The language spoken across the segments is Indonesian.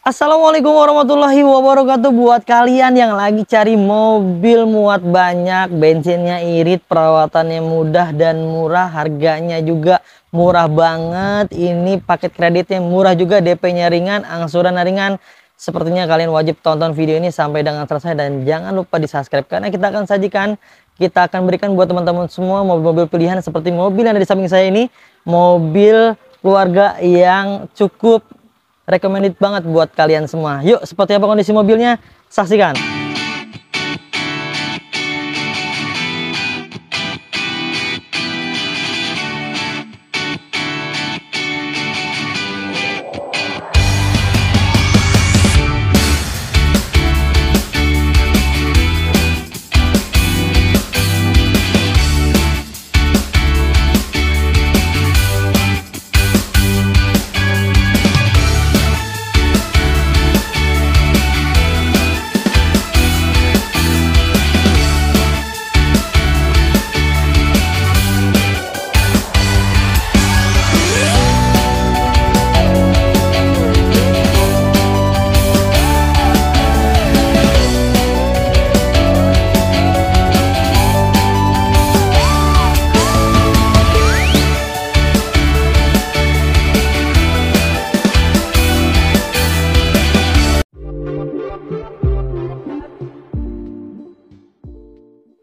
Assalamualaikum warahmatullahi wabarakatuh. Buat kalian yang lagi cari mobil muat banyak, bensinnya irit, perawatannya mudah dan murah, harganya juga murah banget. Ini paket kreditnya murah juga, DP-nya ringan, angsuran ringan. Sepertinya kalian wajib tonton video ini sampai dengan selesai dan jangan lupa di subscribe karena kita akan berikan buat teman-teman semua mobil-mobil pilihan seperti mobil yang ada di samping saya ini, mobil keluarga yang cukup recommended banget buat kalian semua. Yuk, seperti apa kondisi mobilnya? Saksikan.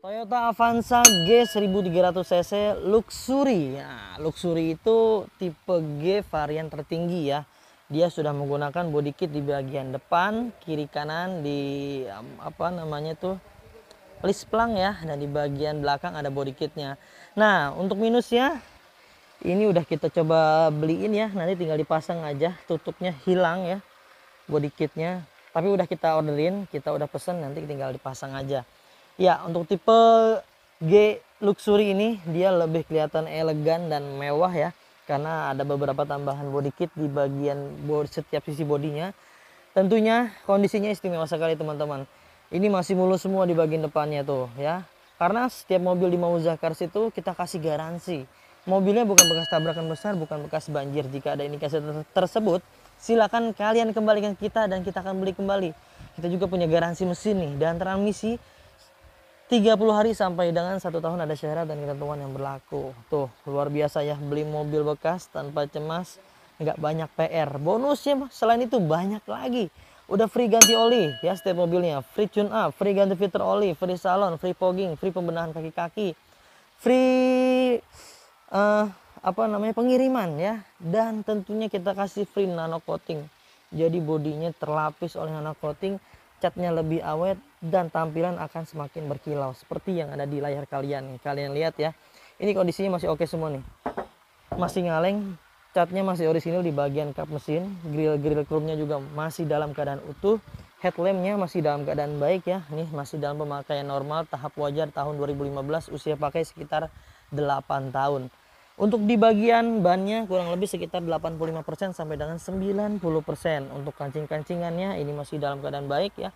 Toyota Avanza G 1300 cc Luxury. Nah, Luxury itu tipe G varian tertinggi ya. Dia sudah menggunakan body kit di bagian depan, kiri kanan di apa namanya tuh plang ya, dan di bagian belakang ada body kitnya. Nah, untuk minusnya ini udah kita coba beliin ya, nanti tinggal dipasang aja, tutupnya hilang ya body kitnya. Tapi udah kita orderin, kita udah pesen, nanti tinggal dipasang aja. Ya, untuk tipe G Luxury ini dia lebih kelihatan elegan dan mewah ya, karena ada beberapa tambahan body kit di bagian setiap sisi bodinya. Tentunya kondisinya istimewa sekali teman-teman. Ini masih mulus semua di bagian depannya tuh ya. Karena setiap mobil di Mauza Cars itu kita kasih garansi. Mobilnya bukan bekas tabrakan besar, bukan bekas banjir. Jika ada indikasi tersebut, silakan kalian kembalikan kita dan kita akan beli kembali. Kita juga punya garansi mesin nih dan transmisi 30 hari sampai dengan 1 tahun, ada syarat dan ketentuan yang berlaku. Tuh, luar biasa ya, beli mobil bekas tanpa cemas, nggak banyak PR. Bonusnya selain itu banyak lagi. Udah free ganti oli ya setiap mobilnya, free tune up, free ganti filter oli, free salon, free fogging, free pembenahan kaki-kaki, free pengiriman ya, dan tentunya kita kasih free nano coating. Jadi bodinya terlapis oleh nano coating, catnya lebih awet dan tampilan akan semakin berkilau seperti yang ada di layar kalian. Kalian lihat ya, ini kondisinya masih oke semua nih, masih ngaleng, catnya masih orisinil di bagian kap mesin, grill chrome-nya juga masih dalam keadaan utuh, headlampnya masih dalam keadaan baik ya, nih masih dalam pemakaian normal, tahap wajar tahun 2015, usia pakai sekitar 8 tahun. Untuk di bagian bannya kurang lebih sekitar 85% sampai dengan 90%. Untuk kancing-kancingannya ini masih dalam keadaan baik ya.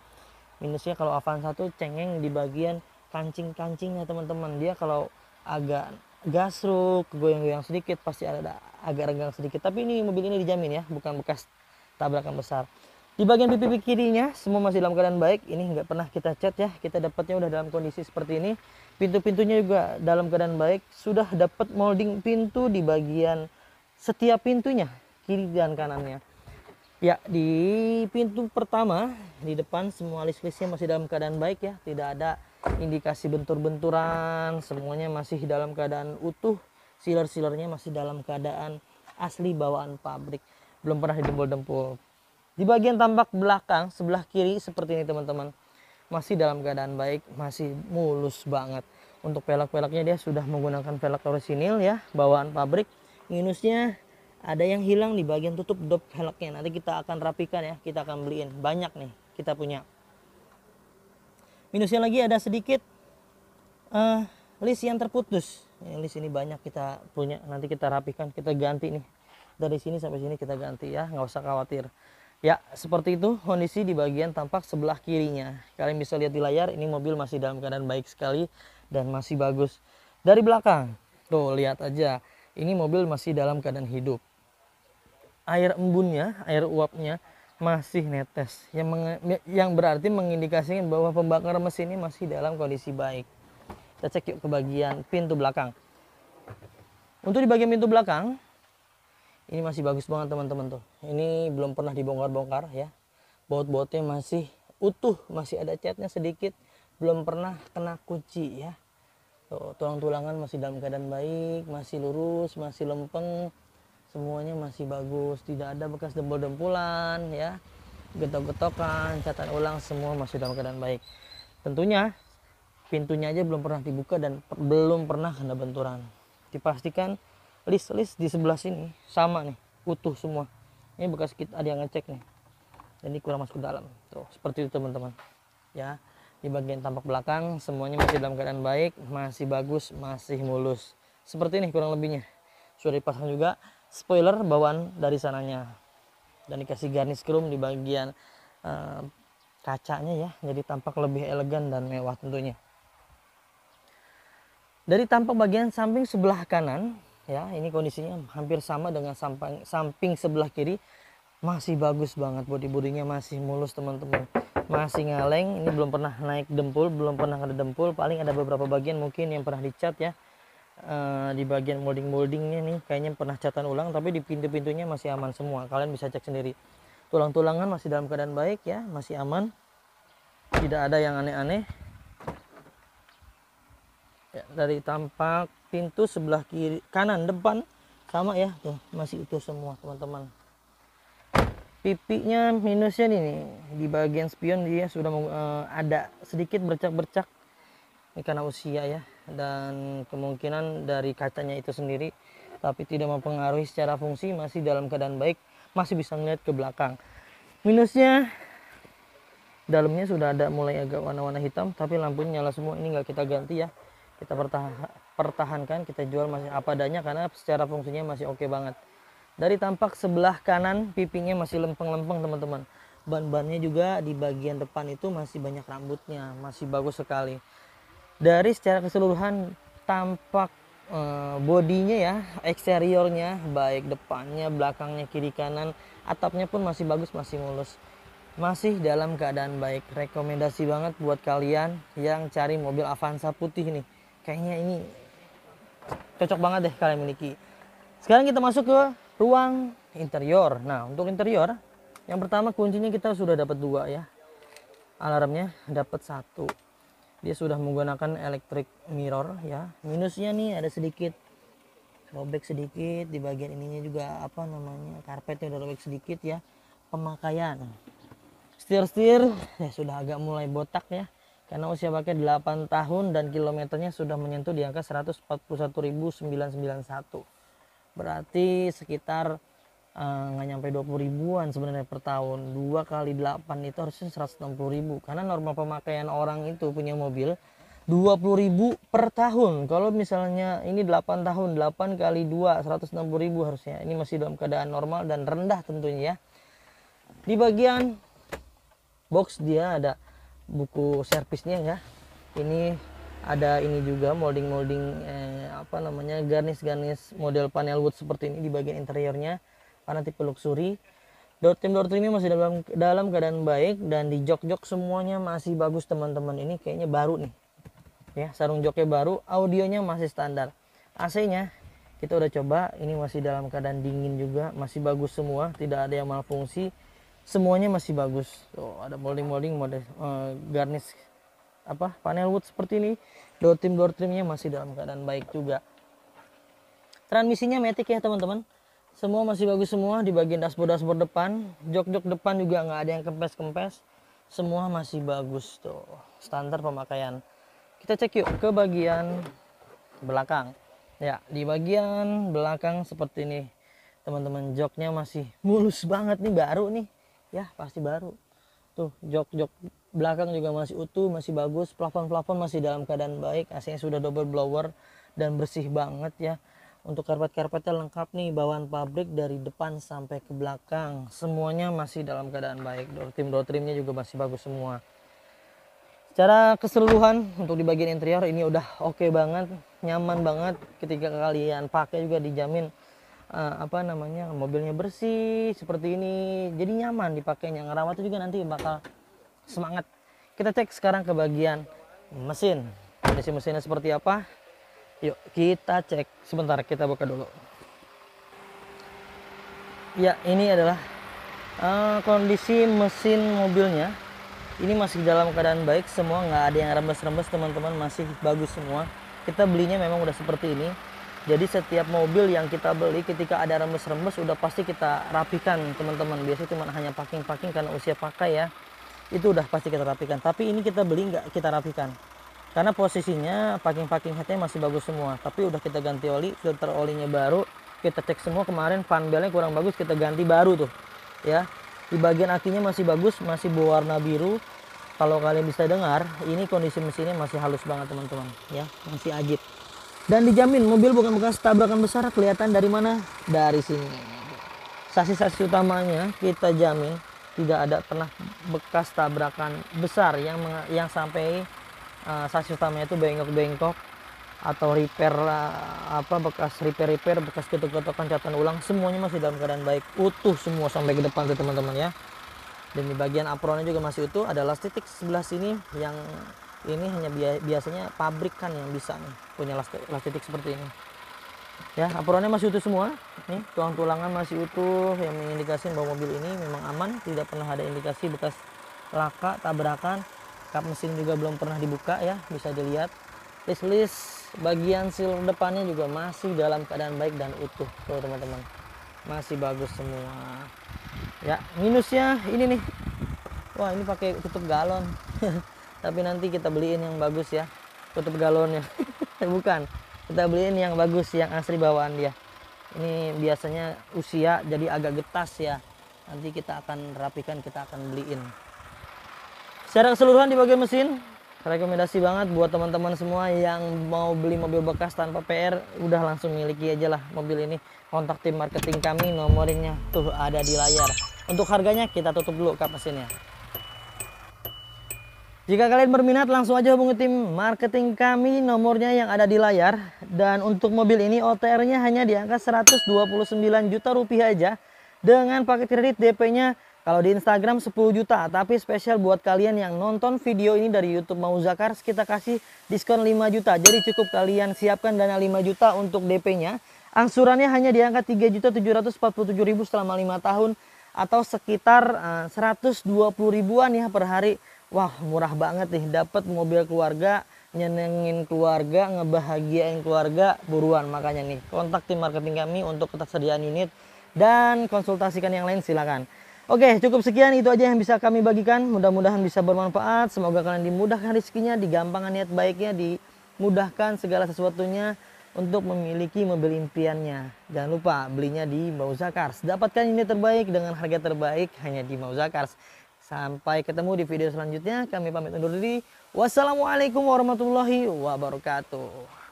Minusnya kalau Avanza tuh cengeng di bagian kancing-kancingnya teman-teman. Dia kalau agak gasruk, goyang-goyang sedikit pasti ada agak renggang sedikit. Tapi ini mobil ini dijamin ya, bukan bekas tabrakan besar. Di bagian pipi kirinya semua masih dalam keadaan baik. Ini nggak pernah kita cat ya. Kita dapatnya udah dalam kondisi seperti ini. Pintu-pintunya juga dalam keadaan baik. Sudah dapat molding pintu di bagian setiap pintunya, kiri dan kanannya. Ya, di pintu pertama di depan semua list-listnya masih dalam keadaan baik ya. Tidak ada indikasi bentur-benturan. Semuanya masih dalam keadaan utuh. Sealer-sealernya masih dalam keadaan asli bawaan pabrik. Belum pernah didempul-dempul. Di bagian tampak belakang sebelah kiri seperti ini teman-teman, masih dalam keadaan baik, masih mulus banget. Untuk pelek-peleknya dia sudah menggunakan pelek orisinil ya, bawaan pabrik. Minusnya ada yang hilang di bagian tutup dop peleknya. Nanti kita akan rapikan ya, kita akan beliin. Banyak nih kita punya. Minusnya lagi ada sedikit list yang terputus. List ini banyak kita punya, nanti kita rapikan, kita ganti nih. Dari sini sampai sini kita ganti ya, nggak usah khawatir. Ya, seperti itu kondisi di bagian tampak sebelah kirinya. Kalian bisa lihat di layar, ini mobil masih dalam keadaan baik sekali dan masih bagus. Dari belakang, tuh lihat aja, ini mobil masih dalam keadaan hidup. Air embunnya, air uapnya masih netes, yang berarti mengindikasikan bahwa pembakaran mesin ini masih dalam kondisi baik. Kita cek yuk ke bagian pintu belakang. Untuk di bagian pintu belakang ini masih bagus banget teman-teman tuh. Ini belum pernah dibongkar-bongkar ya. Baut-bautnya masih utuh, masih ada catnya sedikit, belum pernah kena kunci ya. Tuh, tulang-tulangan masih dalam keadaan baik, masih lurus, masih lempeng. Semuanya masih bagus, tidak ada bekas dempul-dempulan ya, getok-getokan, catatan ulang, semua masih dalam keadaan baik. Tentunya pintunya aja belum pernah dibuka dan belum pernah kena benturan. Dipastikan list di sebelah sini sama nih, utuh semua. Ini bekas kita ada yang ngecek nih, ini kurang masuk ke dalam. Tuh seperti itu teman-teman ya. Di bagian tampak belakang semuanya masih dalam keadaan baik, masih bagus, masih mulus. Seperti ini kurang lebihnya. Sudah dipasang juga spoiler bawaan dari sananya dan dikasih garnish chrome di bagian kacanya ya, jadi tampak lebih elegan dan mewah tentunya. Dari tampak bagian samping sebelah kanan ya, ini kondisinya hampir sama dengan samping sebelah kiri, masih bagus banget, bodi-bodinya masih mulus teman-teman, masih ngaleng. Ini belum pernah naik dempul, belum pernah ada dempul, paling ada beberapa bagian mungkin yang pernah dicat ya. Di bagian moldingnya nih kayaknya pernah catatan ulang, tapi di pintu-pintunya masih aman semua, kalian bisa cek sendiri. Tulang-tulangan masih dalam keadaan baik ya, masih aman, tidak ada yang aneh-aneh ya. Dari tampak pintu sebelah kiri, kanan, depan sama ya, tuh masih utuh semua teman-teman. Pipinya minusnya nih di bagian spion dia sudah ada sedikit bercak-bercak, ini karena usia ya, dan kemungkinan dari kacanya itu sendiri, tapi tidak mempengaruhi secara fungsi, masih dalam keadaan baik, masih bisa ngeliat ke belakang. Minusnya dalamnya sudah ada mulai agak warna-warna hitam, tapi lampunya nyala semua. Ini nggak kita ganti ya, kita pertahankan, kita jual masih apa adanya karena secara fungsinya masih oke banget. Dari tampak sebelah kanan pipinya masih lempeng-lempeng teman-teman. Ban-bannya juga di bagian depan itu masih banyak rambutnya, masih bagus sekali. Dari secara keseluruhan tampak bodinya ya, eksteriornya baik, depannya, belakangnya, kiri kanan, atapnya pun masih bagus, masih mulus, masih dalam keadaan baik. Rekomendasi banget buat kalian yang cari mobil Avanza putih nih, kayaknya ini cocok banget deh kalian miliki. Sekarang kita masuk ke ruang interior. Nah untuk interior, yang pertama kuncinya kita sudah dapat 2 ya, alarmnya dapat 1. Dia sudah menggunakan electric mirror ya. Minusnya nih ada sedikit robek sedikit di bagian ininya juga, apa namanya, karpetnya udah robek sedikit ya. Pemakaian setir ya sudah agak mulai botak ya, karena usia pakai 8 tahun dan kilometernya sudah menyentuh di angka 141.991. Berarti sekitar nggak nyampe 20 ribuan sebenarnya per tahun. 2 kali 8 itu harusnya 160 ribu, karena normal pemakaian orang itu punya mobil 20 ribu per tahun. Kalau misalnya ini 8 tahun, 8 kali 2 160 ribu harusnya. Ini masih dalam keadaan normal dan rendah tentunya ya. Di bagian box dia ada buku servisnya ya. Ini ada ini juga molding apa namanya, garnish model panel wood seperti ini di bagian interiornya karena tipe luxury. Door trimnya masih dalam keadaan baik, dan di jok semuanya masih bagus teman-teman. Ini kayaknya baru nih ya, sarung joknya baru, audionya masih standar. AC-nya kita udah coba, ini masih dalam keadaan dingin juga, masih bagus semua, tidak ada yang malfungsi, semuanya masih bagus. Tuh ada molding model garnish apa panel wood seperti ini. Door trimnya masih dalam keadaan baik juga. Transmisinya matic ya teman-teman, semua masih bagus semua. Di bagian dashboard depan, jok depan juga nggak ada yang kempes, semua masih bagus tuh, standar pemakaian. Kita cek yuk ke bagian belakang ya. Di bagian belakang seperti ini teman-teman, joknya masih mulus banget nih, baru nih ya, pasti baru tuh. Jok belakang juga masih utuh, masih bagus. Plafon masih dalam keadaan baik. AC-nya sudah double blower dan bersih banget ya. Untuk karpetnya lengkap nih, bawaan pabrik dari depan sampai ke belakang, semuanya masih dalam keadaan baik. Door trimnya juga masih bagus semua. Secara keseluruhan untuk di bagian interior ini udah oke banget, nyaman banget. Ketika kalian pakai juga dijamin apa namanya, mobilnya bersih seperti ini, jadi nyaman dipakainya, ngerawatnya juga nanti bakal semangat. Kita cek sekarang ke bagian mesin, kondisi mesinnya seperti apa. Yuk kita cek sebentar, kita buka dulu. Ya, ini adalah kondisi mesin mobilnya. Ini masih dalam keadaan baik semua, nggak ada yang rembes-rembes teman-teman, masih bagus semua. Kita belinya memang udah seperti ini. Jadi setiap mobil yang kita beli ketika ada rembes-rembes udah pasti kita rapikan teman-teman. Biasanya cuma hanya packing-packing karena usia pakai ya. Itu udah pasti kita rapikan. Tapi ini kita beli nggak kita rapikan. Karena posisinya packing-packing headnya masih bagus semua. Tapi udah kita ganti oli, filter olinya baru. Kita cek semua kemarin, fan belnya kurang bagus, kita ganti baru tuh. Ya. Di bagian akinya masih bagus, masih berwarna biru. Kalau kalian bisa dengar, ini kondisi mesinnya masih halus banget teman-teman, ya, masih ajib. Dan dijamin mobil bukan bekas tabrakan besar, kelihatan dari mana? Dari sini. Sasis-sasis utamanya kita jamin tidak ada pernah bekas tabrakan besar yang sampai sasis utamanya itu bengkok-bengkok atau repair bekas repair bekas ketuk-ketukan catatan ulang, semuanya masih dalam keadaan baik, utuh semua sampai ke depan tuh teman-teman ya. Dan di bagian apronnya juga masih utuh, ada lastik sebelah sini yang ini hanya biasanya pabrikan yang bisa nih punya lastik seperti ini ya. Apronnya masih utuh semua nih, tulang-tulangan masih utuh yang mengindikasi bahwa mobil ini memang aman, tidak pernah ada indikasi bekas laka tabrakan. Kap mesin juga belum pernah dibuka ya, bisa dilihat. List bagian seal depannya juga masih dalam keadaan baik dan utuh tuh teman-teman, masih bagus semua ya. Minusnya ini nih, wah ini pakai tutup galon tapi nanti kita beliin yang bagus ya tutup galonnya bukan, kita beliin yang bagus, yang asli bawaan dia. Ini biasanya usia jadi agak getas ya, nanti kita akan rapikan, kita akan beliin. Secara keseluruhan di bagian mesin rekomendasi banget buat teman-teman semua yang mau beli mobil bekas tanpa PR, udah langsung miliki aja lah mobil ini. Kontak tim marketing kami, nomornya tuh ada di layar. Untuk harganya kita tutup dulu kap mesinnya. Jika kalian berminat langsung aja hubungi tim marketing kami, nomornya yang ada di layar. Dan untuk mobil ini OTR-nya hanya di angka 129 juta rupiah aja dengan paket kredit, DP-nya kalau di Instagram 10 juta, tapi spesial buat kalian yang nonton video ini dari YouTube Mauzakars, kita kasih diskon 5 juta. Jadi cukup kalian siapkan dana 5 juta untuk DP-nya. Angsurannya hanya di angka 3.747.000 selama 5 tahun atau sekitar 120 ribuan ya per hari. Wah, murah banget nih, dapat mobil keluarga, nyenengin keluarga, ngebahagiain keluarga. Buruan makanya nih, kontak tim marketing kami untuk ketersediaan unit dan konsultasikan yang lain silakan. Oke, cukup sekian, itu aja yang bisa kami bagikan. Mudah-mudahan bisa bermanfaat. Semoga kalian dimudahkan rezekinya, digampangkan niat baiknya, dimudahkan segala sesuatunya untuk memiliki mobil impiannya. Jangan lupa belinya di Mauzakars. Dapatkan unit terbaik dengan harga terbaik hanya di Mauzakars. Sampai ketemu di video selanjutnya. Kami pamit undur diri. Wassalamualaikum warahmatullahi wabarakatuh.